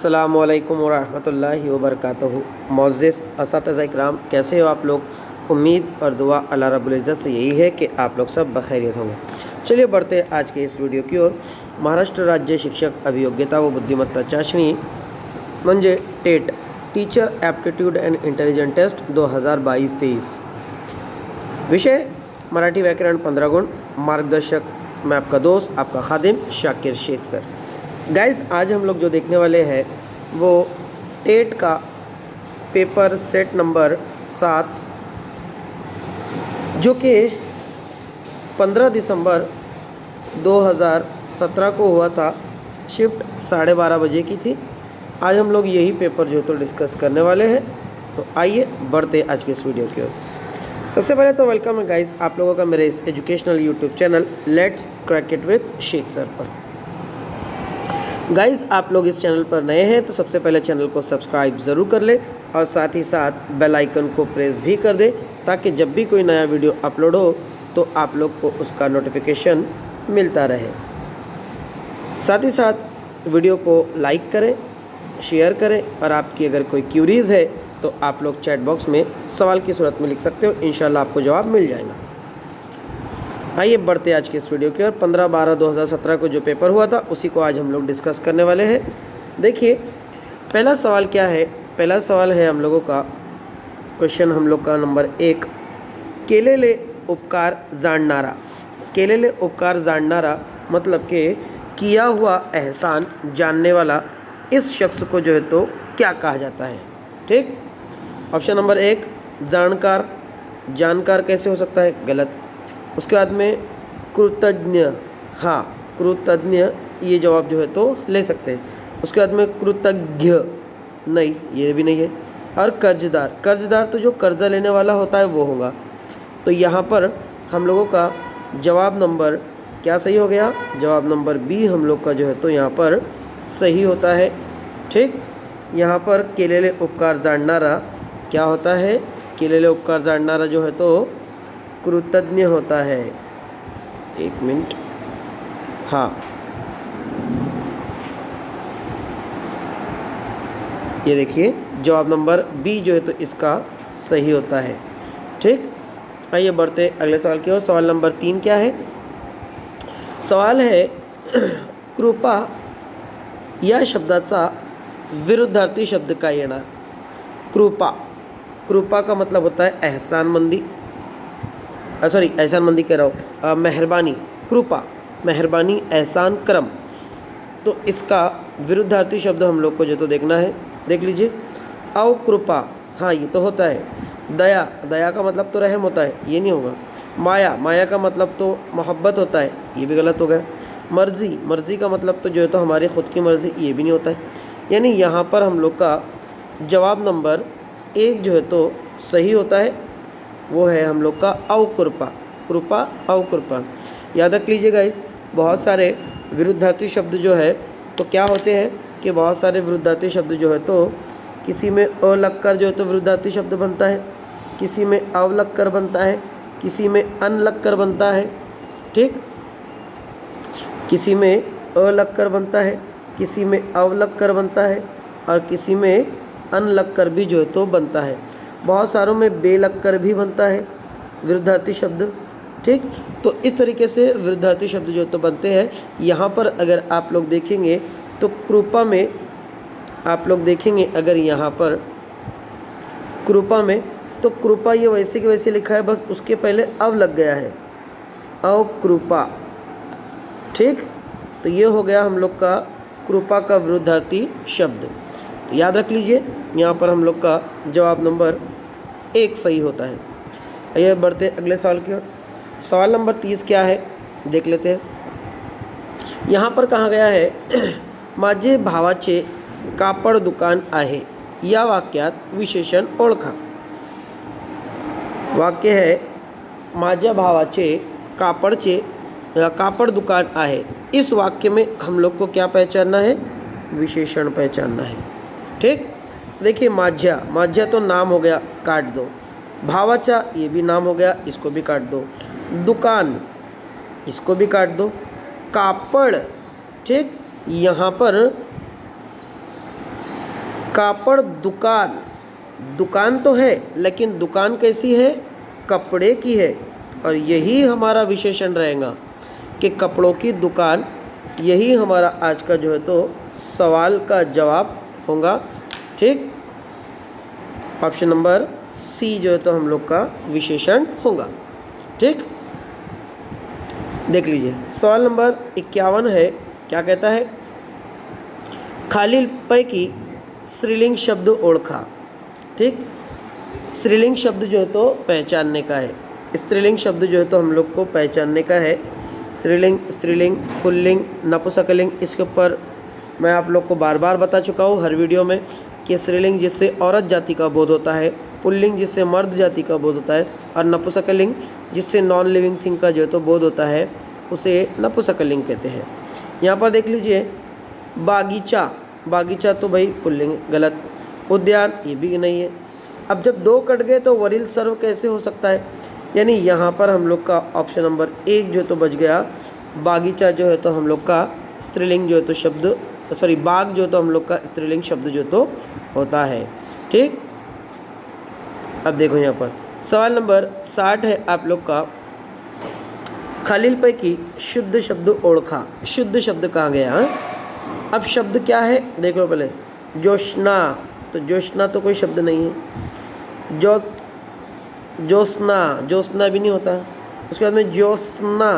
अस्सलामुअलैकुम वरहमतुल्लाहि वबरकातुहू। मोअज़्ज़िज़ असातिज़ा इकराम, कैसे हो आप लोग? उम्मीद और दुआ अल्लाह रब्बुल इज़्ज़त से यही है कि आप लोग सब बखैरियत होंगे। चलिए बढ़ते हैं आज के इस वीडियो की ओर। महाराष्ट्र राज्य शिक्षक अभियोग्यता व बुद्धिमत्ता चाचणी म्हणजे TET teacher aptitude and intelligent test 2022-23। विषय मराठी व्याकरण 15 गुण। मार्गदर्शक मैं आपका दोस्त आपका खादिम शाकिर शेख सर। गाइस, आज हम लोग जो देखने वाले हैं वो टेट का पेपर सेट नंबर 7 जो कि 15 दिसंबर 2017 को हुआ था। शिफ्ट 12:30 बजे की थी। आज हम लोग यही पेपर जो तो डिस्कस करने वाले हैं। तो आइए बढ़ते आज के इस वीडियो की ओर। सबसे पहले तो वेलकम है गाइस आप लोगों का मेरे इस educational YouTube channel let's crack it with Shaikh sir पर। गाइस, आप लोग इस चैनल पर नए हैं तो सबसे पहले चैनल को सब्सक्राइब ज़रूर कर ले और साथ ही साथ बेल आइकन को प्रेस भी कर दे ताकि जब भी कोई नया वीडियो अपलोड हो तो आप लोग को उसका नोटिफिकेशन मिलता रहे। साथ ही साथ वीडियो को लाइक करें, शेयर करें और आपकी अगर कोई क्यूरीज़ है तो आप लोग चैट बॉक्स में सवाल की सूरत में लिख सकते हो, इंशाल्लाह आपको जवाब मिल जाएगा। आइए बढ़ते आज के इस वीडियो की ओर। 15/12/2017 को जो पेपर हुआ था उसी को आज हम लोग डिस्कस करने वाले हैं। देखिए पहला सवाल क्या है। पहला सवाल है हम लोगों का क्वेश्चन हम लोग का नंबर 1। केलेले उपकार जाणणारा। केलेले उपकार जाणणारा मतलब कि किया हुआ एहसान जानने वाला इस शख्स को जो है तो क्या कहा जाता है। ठीक, ऑप्शन नंबर 1 जानकार। जानकार कैसे हो सकता है? गलत। उसके बाद में कृतज्ञ। हाँ, कृतज्ञ ये जवाब जो है तो ले सकते हैं। उसके बाद में कृतज्ञ नहीं, ये भी नहीं है। और कर्जदार। कर्जदार तो जो कर्जा लेने वाला होता है वो होगा। तो यहाँ पर हम लोगों का जवाब नंबर क्या सही हो गया? जवाब नंबर बी हम लोग का जो है तो यहाँ पर सही होता है। ठीक, यहाँ पर केलेले उपकार जाणणारा क्या होता है? केलेले उपकार जाणणारा जो है तो कृतज्ञ होता है। एक मिनट, हाँ ये देखिए जवाब नंबर बी जो है तो इसका सही होता है। ठीक, आइए बढ़ते अगले सवाल की ओर। सवाल नंबर 3 क्या है? सवाल है कृपा या शब्दाचा विरुद्धार्थी शब्द काय येणार? कृपा। कृपा का मतलब होता है एहसानमंदी। सॉरी, एहसानमंदी कह रहा हूँ, मेहरबानी। कृपा मेहरबानी, एहसान, करम। तो इसका विरुद्धार्थी शब्द हम लोग को जो तो देखना है। देख लीजिए, अवकृपा, हाँ ये तो होता है। दया, दया का मतलब तो रहम होता है, ये नहीं होगा। माया, माया का मतलब तो मोहब्बत होता है, ये भी गलत हो गया। मर्जी, मर्जी का मतलब तो जो है तो हमारी ख़ुद की मर्ज़ी, ये भी नहीं होता है। यानी यहाँ पर हम लोग का जवाब नंबर 1 जो है तो सही होता है, वो है हम लोग का अवकृपा। कृपा, अवकृपा। याद रख लीजिएगा, इस बहुत सारे विरुद्धार्थी शब्द जो है तो क्या होते हैं कि बहुत सारे विरुद्धार्थी शब्द जो है तो किसी में अ लगकर जो है तो विरुद्धार्थी शब्द बनता है, किसी में अव लगकर बनता है, किसी में अन लगकर बनता है। ठीक, किसी में अ लगकर बनता है, किसी में अव लगकर बनता है और किसी में अन लगकर भी जो है तो बनता है। बहुत सारों में बे लगकर भी बनता है विरुद्धार्थी शब्द। ठीक, तो इस तरीके से विरुद्धार्थी शब्द जो तो बनते हैं। यहाँ पर अगर आप लोग देखेंगे तो कृपा में आप लोग देखेंगे, अगर यहाँ पर कृपा में तो कृपा ये वैसे के वैसे लिखा है, बस उसके पहले अव लग गया है, अकृपा। ठीक, तो ये हो गया हम लोग का कृपा का विरुद्धार्थी शब्द। तो याद रख लीजिए, यहाँ पर हम लोग का जवाब नंबर 1 सही होता है। आइए बढ़ते अगले सवाल की ओर। सवाल नंबर 30 क्या है देख लेते हैं। यहाँ पर कहा गया है माझे भावाचे कापड दुकान आहे, या वाक्यात विशेषण ओळखा। वाक्य है माझ्या भावाचे कापड़ दुकान आहे। इस वाक्य में हम लोग को क्या पहचानना है? विशेषण पहचानना है। ठीक, देखिए माझ्या, माझ्या तो नाम हो गया, काट दो। भावाचा ये भी नाम हो गया, इसको भी काट दो। दुकान, इसको भी काट दो। कापड़, ठीक, यहाँ पर कापड़ दुकान, दुकान तो है लेकिन दुकान कैसी है? कपड़े की है। और यही हमारा विशेषण रहेगा कि कपड़ों की दुकान। यही हमारा आज का जो है तो सवाल का जवाब होगा। ठीक, ऑप्शन नंबर सी जो है तो हम लोग का विशेषण होगा। ठीक, देख लीजिए सवाल नंबर 51 है। क्या कहता है? खालीलपैकी स्त्रीलिंग शब्द ओळखा। ठीक, स्त्रीलिंग शब्द जो है तो पहचानने का है। स्त्रीलिंग शब्द जो है तो हम लोग को पहचानने का है। स्त्रीलिंग, स्त्रीलिंग, पुल्लिंग, नपुंसकलिंग, इसके ऊपर मैं आप लोग को बार बार बता चुका हूँ हर वीडियो में कि स्त्रीलिंग जिससे औरत जाति का बोध होता है, पुल्लिंग जिससे मर्द जाति का बोध होता है, और नपुंसकलिंग जिससे नॉन लिविंग थिंग का जो है तो बोध होता है, उसे नपुंसकलिंग कहते हैं। यहाँ पर देख लीजिए बागीचा, बागीचा तो भाई पुल्लिंग, गलत। उद्यान, ये भी नहीं है। अब जब दो कट गए तो वरील सर्व कैसे हो सकता है? यानी यहाँ पर हम लोग का ऑप्शन नंबर 1 जो तो बच गया। बागीचा जो है तो हम लोग का स्त्रीलिंग जो है तो शब्द, सॉरी बाग जो तो हम लोग का स्त्रीलिंग शब्द जो तो होता है। ठीक, अब देखो यहाँ पर सवाल नंबर 60 है आप लोग का। खालीलपैकी शुद्ध शब्द ओळखा। शुद्ध शब्द कहाँ गया? अब शब्द क्या है देख लो पहले। जोशना, तो जोशना तो कोई शब्द नहीं है। ज्योत्सना, ज्योत्सना भी नहीं होता। उसके बाद में ज्योत्सना,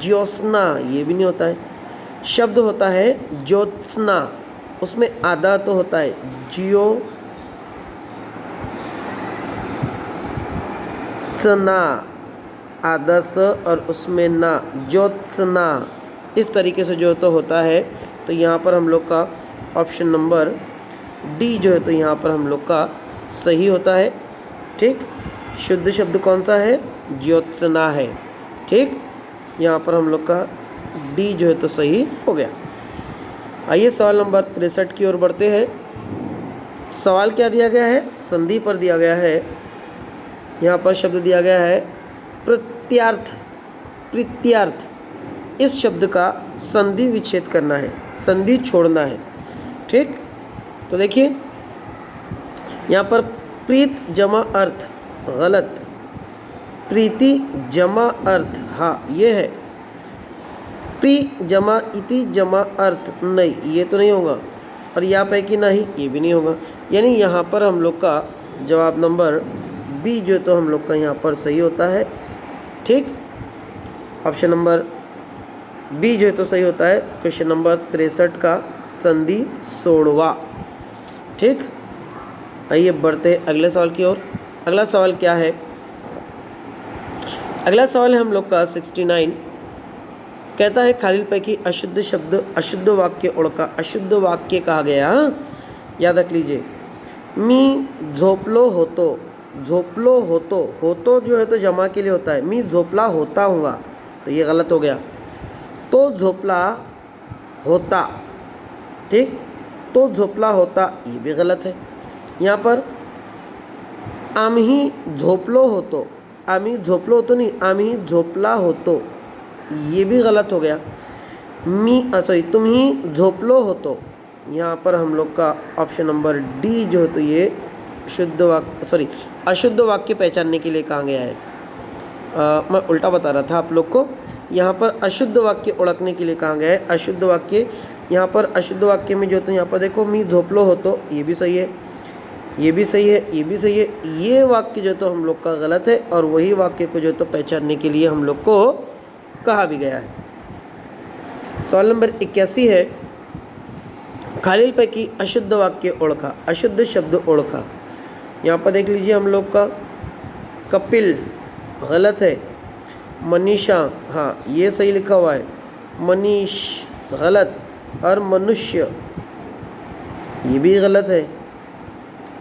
ज्योत्सना ये भी नहीं होता है। शब्द होता है ज्योत्सना, उसमें आधा तो होता है ज्योत्सना, आधा स और उसमें ना, ज्योत्सना, इस तरीके से जो तो होता है। तो यहाँ पर हम लोग का ऑप्शन नंबर डी जो है तो यहाँ पर हम लोग का सही होता है। ठीक, शुद्ध शब्द कौन सा है? ज्योत्सना है। ठीक, यहाँ पर हम लोग का डी जो है तो सही हो गया। आइए सवाल नंबर 63 की ओर बढ़ते हैं। सवाल क्या दिया गया है? संधि पर दिया गया है। यहाँ पर शब्द दिया गया है प्रत्यार्थ। प्रत्यार्थ, इस शब्द का संधि विच्छेद करना है, संधि छोड़ना है। ठीक, तो देखिए यहाँ पर प्रीत जमा अर्थ, गलत। प्रीति जमा अर्थ, हाँ ये है। प्री जमा इति जमा अर्थ, नहीं ये तो नहीं होगा। और यहाँ पे कि नहीं, ये भी नहीं होगा। यानी यहाँ पर हम लोग का जवाब नंबर बी जो तो हम लोग का यहाँ पर सही होता है। ठीक, ऑप्शन नंबर बी जो है तो सही होता है। क्वेश्चन नंबर 63 का संधि 16वां। ठीक, आइए बढ़ते अगले सवाल की ओर। अगला सवाल क्या है? अगला सवाल है हम लोग का 69। कहता है खालीलपैकी अशुद्ध शब्द अशुद्ध वाक्य ओळखा। अशुद्ध वाक्य कहा गया, याद रख लीजिए। मी झोपलो होतो, झोपलो होतो, होतो जो है तो जमा के लिए होता है। मी झोपला होता हूँगा, तो ये गलत हो गया। तो झोपला होता, ठीक, तो झोपला होता, ये भी गलत है। यहाँ पर आम्ही झोपलो होतो, आम्ही झोपलो होतो नहीं, आम्ही झोपला होतो, ये भी गलत हो गया। सॉरी तुम्ही झोपलो होतो, यहाँ पर हम लोग का ऑप्शन नंबर डी जो है तो ये शुद्ध वाक्य, सॉरी अशुद्ध वाक्य पहचानने के लिए कहा गया है। मैं उल्टा बता रहा था आप लोग को। यहाँ पर अशुद्ध वाक्य ओळखने के लिए कहा गया है। अशुद्ध वाक्य, यहाँ पर अशुद्ध वाक्य में जो तो यहाँ पर देखो मी झोपलो होतो, ये भी सही है, ये भी सही है, ये भी सही है। ये वाक्य जो तो हम लोग का गलत है, और वही वाक्य को जो तो पहचानने के लिए हम लोग को कहा भी गया है। सवाल नंबर 81 है। खालीलपैकी अशुद्ध वाक्य ओळखा, अशुद्ध शब्द ओळखा। यहाँ पर देख लीजिए हम लोग का कपिल गलत है, मनीषा, हाँ ये सही लिखा हुआ है, मनीष गलत, और मनुष्य ये भी गलत है।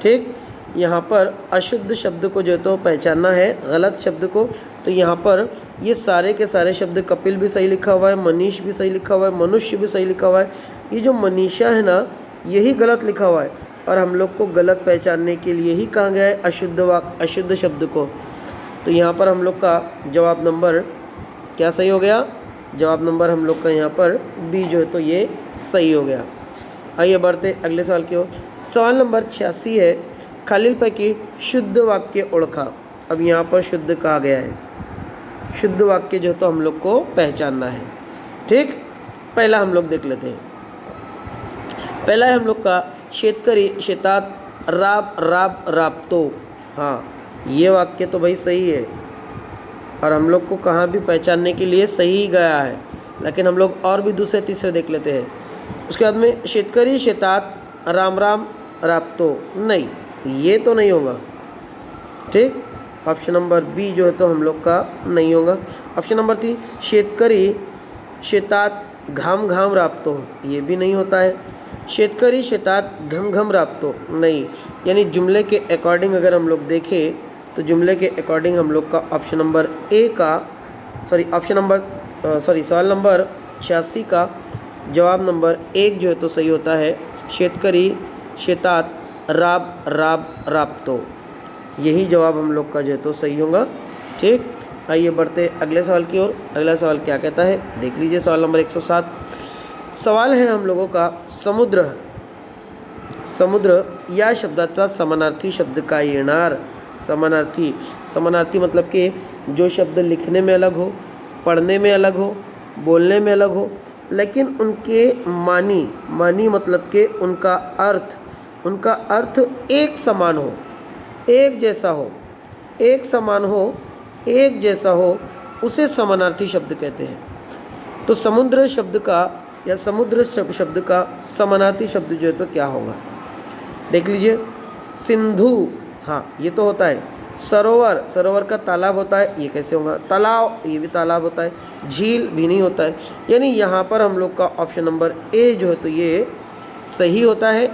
ठीक, यहाँ पर अशुद्ध शब्द को जो तो पहचानना है, गलत शब्द को। तो यहाँ पर ये सारे के सारे शब्द, कपिल भी सही लिखा हुआ है, मनीष भी सही लिखा हुआ है, मनुष्य भी सही लिखा हुआ है। ये जो मनीषा है ना, यही गलत लिखा हुआ है, और हम लोग को गलत पहचानने के लिए ही कहा गया है अशुद्ध शब्द को। तो यहाँ पर हम लोग का जवाब नंबर क्या सही हो गया? जवाब नंबर हम लोग का यहाँ पर बी जो है तो ये सही हो गया। आइए बढ़ते अगले सवाल की ओर। सवाल नंबर 86 है, खालीलपैकी शुद्ध वाक्य ओळखा। अब यहाँ पर शुद्ध कहा गया है, शुद्ध वाक्य जो तो हम लोग को पहचानना है। ठीक, पहला हम लोग देख लेते हैं। पहला है हम लोग का, शेतकरी शेतात राबतो। हाँ, ये वाक्य तो भाई सही है और हम लोग को कहाँ भी पहचानने के लिए सही ही गया है, लेकिन हम लोग और भी दूसरे तीसरे देख लेते हैं। उसके बाद में शेतकरी शेतात राम राबतो, नहीं, ये तो नहीं होगा। ठीक, ऑप्शन नंबर बी जो है तो हम लोग का नहीं होगा। ऑप्शन नंबर 3, शेतकरी शेतात घाम राबतो, ये भी नहीं होता है। शेतकरी शेतात घम राबतो, नहीं, यानी जुमले के अकॉर्डिंग अगर हम लोग देखें तो जुमले के अकॉर्डिंग हम लोग का ऑप्शन नंबर ए का सवाल नंबर 86 का जवाब नंबर 1 जो है तो सही होता है। शेतकरी शेतात राबतो, यही जवाब हम लोग का जो है तो सही होगा। ठीक, आइए बढ़ते अगले सवाल की ओर। अगला सवाल क्या कहता है, देख लीजिए। सवाल नंबर 107 सवाल है हम लोगों का, समुद्र या शब्दाचा समानार्थी शब्द काय येणार। समानार्थी मतलब कि जो शब्द लिखने में अलग हो, पढ़ने में अलग हो, बोलने में अलग हो, लेकिन उनके मानी मतलब कि उनका अर्थ एक समान हो, एक जैसा हो, एक समान हो, एक जैसा हो, उसे समानार्थी शब्द कहते हैं। तो समुद्र शब्द का या समुद्र शब्द का समानार्थी शब्द जो है तो क्या होगा, देख लीजिए। सिंधु, हाँ ये तो होता है। सरोवर का तालाब होता है, ये कैसे होगा। तालाब, ये भी तालाब होता है। झील भी नहीं होता है, यानी यहाँ पर हम लोग का ऑप्शन नंबर ए जो है तो ये सही होता है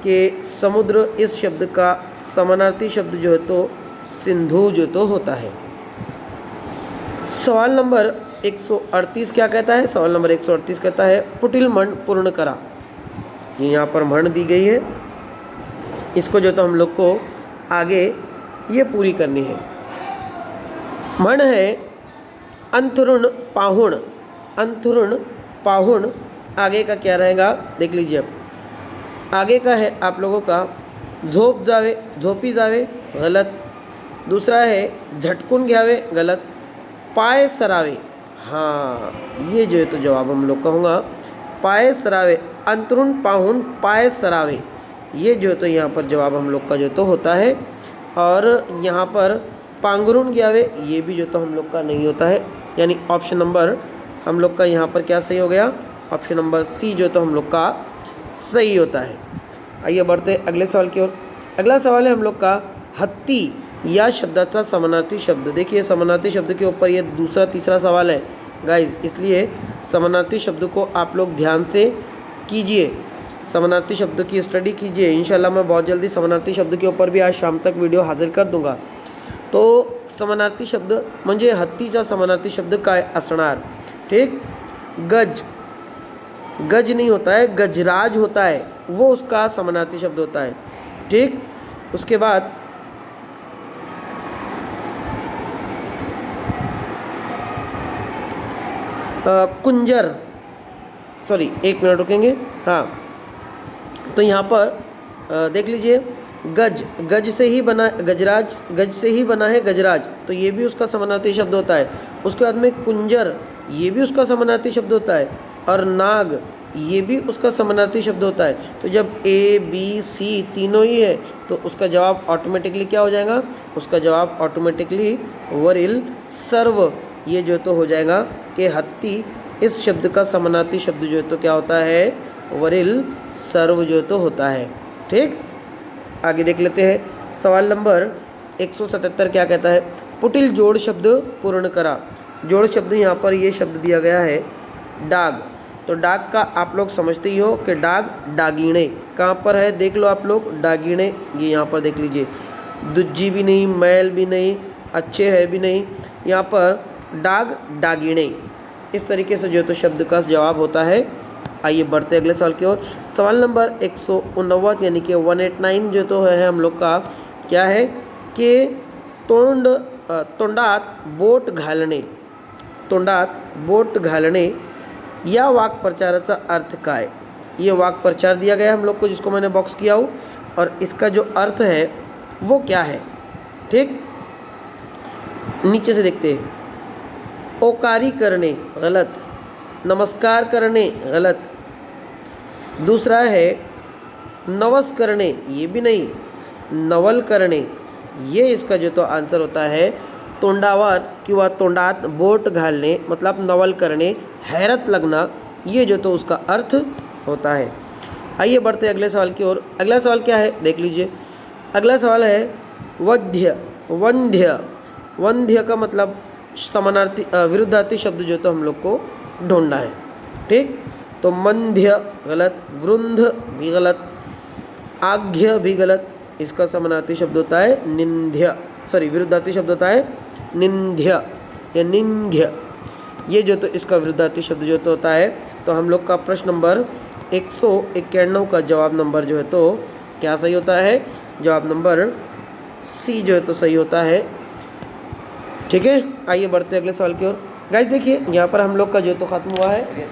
कि समुद्र इस शब्द का समानार्थी शब्द जो है तो सिंधु जो तो होता है। सवाल नंबर 138 क्या कहता है, सवाल नंबर 138 कहता है, पुटिल म्हण पूर्ण करा। ये यहाँ पर म्हण दी गई है, इसको जो तो हम लोग को आगे ये पूरी करनी है। म्हण है अंथरुण पाहुण, आगे का क्या रहेगा देख लीजिए। अब आगे का है आप लोगों का झोपी जावे, गलत। दूसरा है झटकून घ्यावे, गलत। पाय सरावे, हाँ ये जो है तो जवाब हम लोग का होगा पाय सरावे। अंतरुण पाहुन पाय सरावे, ये जो है तो यहाँ पर जवाब हम लोग का जो तो होता है। और यहाँ पर पांगरुन ग्यावे, ये भी जो तो हम लोग का नहीं होता है, यानी ऑप्शन नंबर हम लोग का यहाँ पर क्या सही हो गया, ऑप्शन नंबर सी जो तो हम लोग का सही होता है। आइए बढ़ते अगले सवाल की ओर। अगला सवाल है हम लोग का, हत्ती या शब्दाचा समानार्थी शब्द। देखिए समानार्थी शब्द के ऊपर ये दूसरा तीसरा सवाल है गाइज, इसलिए समानार्थी शब्द को आप लोग ध्यान से कीजिए, समानार्थी शब्द की स्टडी कीजिए। इंशाल्लाह मैं बहुत जल्दी समानार्थी शब्द के ऊपर भी आज शाम तक वीडियो हाजिर कर दूंगा। तो समानार्थी शब्द म्हणजे हत्तीचा समानार्थी शब्द काय असणार। ठीक, गज नहीं होता है, गजराज होता है, वो उसका समानार्थी शब्द होता है। ठीक, उसके बाद कुंजर, सॉरी एक मिनट रुकेंगे। हाँ, तो यहाँ पर देख लीजिए, गज से ही बना गजराज, गज से ही बना है गजराज, तो ये भी उसका समानार्थी शब्द होता है। उसके बाद में कुंजर, ये भी उसका समानार्थी शब्द होता है। और नाग, ये भी उसका समानार्थी शब्द होता है। तो जब ए बी सी तीनों ही है तो उसका जवाब ऑटोमेटिकली क्या हो जाएगा, उसका जवाब ऑटोमेटिकली वरिल सर्व, ये जो तो हो जाएगा कि हत्ती इस शब्द का समानार्थी शब्द जो तो क्या होता है, वरिल सर्व जो तो होता है। ठीक, आगे देख लेते हैं। सवाल नंबर 177 क्या कहता है, पुटिल जोड़ शब्द पूर्ण करा। जोड़ शब्द यहाँ पर ये शब्द दिया गया है डाग। तो डाग का आप लोग समझते ही हो कि डाग डागीणे कहाँ पर है, देख लो आप लोग, डागीणे ये यहाँ पर देख लीजिए, दुज्जी भी नहीं, मैल भी नहीं, अच्छे है भी नहीं, यहाँ पर डाग डागीणे, इस तरीके से जो तो शब्द का जवाब होता है। आइए बढ़ते अगले सवाल की ओर। सवाल नंबर 189 यानी कि 189 जो तो है हम लोग का क्या है कि तोंडात बोट घालणे, तोंडात बोट घालणे या वाक्प्रचाराचा अर्थ काय। ये वाक्प्रचार दिया गया हम लोग को, जिसको मैंने बॉक्स किया हो, और इसका जो अर्थ है वो क्या है। ठीक, नीचे से देखते हैं। ओकारी करने गलत, नमस्कार करने गलत। दूसरा है नवस करने, ये भी नहीं, नवल करणे, ये इसका जो तो आंसर होता है। तोंडावर किंवा तोंडात बोट घालणे मतलब नवल करणे, हैरत लगना, ये जो तो उसका अर्थ होता है। आइए बढ़ते अगले सवाल की ओर। अगला सवाल क्या है देख लीजिए। अगला सवाल है वध्य वंध्य। वंध्य का मतलब समानार्थी विरुद्धार्थी शब्द जो तो हम लोग को ढूंढना है। ठीक, तो मंध्य गलत, वृंध भी गलत, आघ्य भी गलत। इसका समानार्थी शब्द होता है निंध्य, सॉरी विरुद्धार्थी शब्द होता है निंध्य या निंध्य। ये जो तो इसका विरुद्धार्थी शब्द जो तो होता है। तो हम लोग का प्रश्न नंबर 191 का जवाब नंबर जो है तो क्या सही होता है, जवाब नंबर सी जो है तो सही होता है। ठीक है, आइए बढ़ते हैं अगले सवाल की ओर। गाइस देखिए यहाँ पर हम लोग का जो तो ख़त्म हुआ है।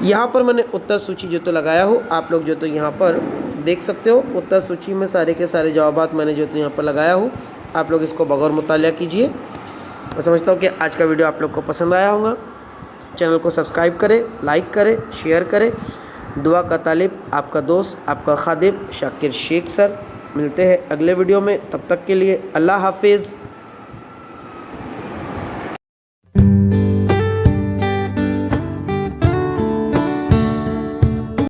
यहाँ पर मैंने उत्तर सूची जो तो लगाया हो, आप लोग जो तो यहाँ पर देख सकते हो। उत्तर सूची में सारे के सारे जवाबात मैंने जो तो यहाँ पर लगाया हूँ, आप लोग इसको बगौर मुतालिया कीजिए। मैं समझता हूँ कि आज का वीडियो आप लोग को पसंद आया होगा। चैनल को सब्सक्राइब करें, लाइक करें, शेयर करें। दुआ का तालिब आपका दोस्त, आपका खादिम शाकिर शेख सर। मिलते हैं अगले वीडियो में, तब तक के लिए अल्लाह हाफिज़।